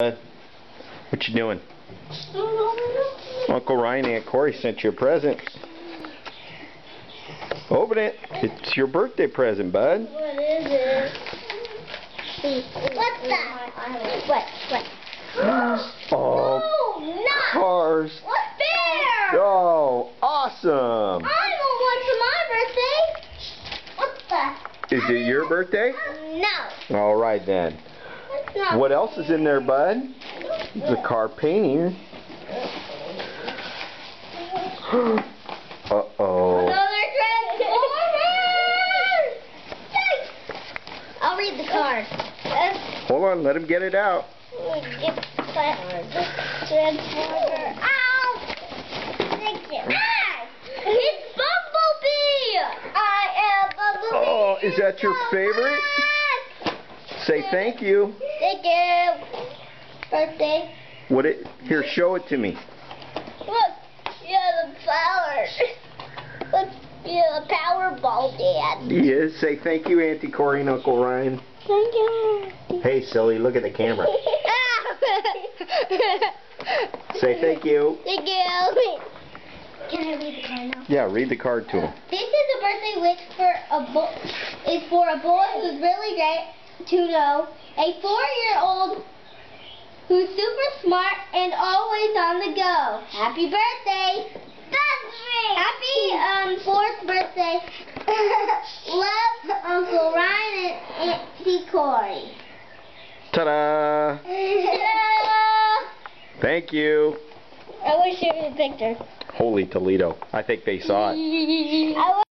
What you doing? Uncle Ryan and Aunt Corey sent you a present. Open it. It's your birthday present, bud. What is it? What's that? What? Oh, no! cars. What bear? Oh, awesome. I want one for my birthday. What the? Is it your birthday? No. All right then. That's not What else is in there, bud? The car painting. Uh-oh. Another Transformer! I'll read the card. Hold on, let him get it out. Transformer. Ow! Thank you. Ah! It's Bumblebee! I am Bumblebee. Oh, is that your favorite? Say thank you. Thank you. Birthday. What it? Here, show it to me. Look, the power. Look, the Powerball, Dad. Yes, say thank you, Auntie Corey and Uncle Ryan. Thank you. Hey, silly, look at the camera. Say thank you. Thank you. Can I read the card now? Yeah, read the card to him. This is a birthday wish for a boy who's really great to know. A 4-year-old who's super smart and always on the go. Happy birthday! That's me! Happy 4th birthday. Love, Uncle Ryan and Auntie Corey. Ta-da! Thank you. I wish you was a picture. Holy Toledo. I think they saw it.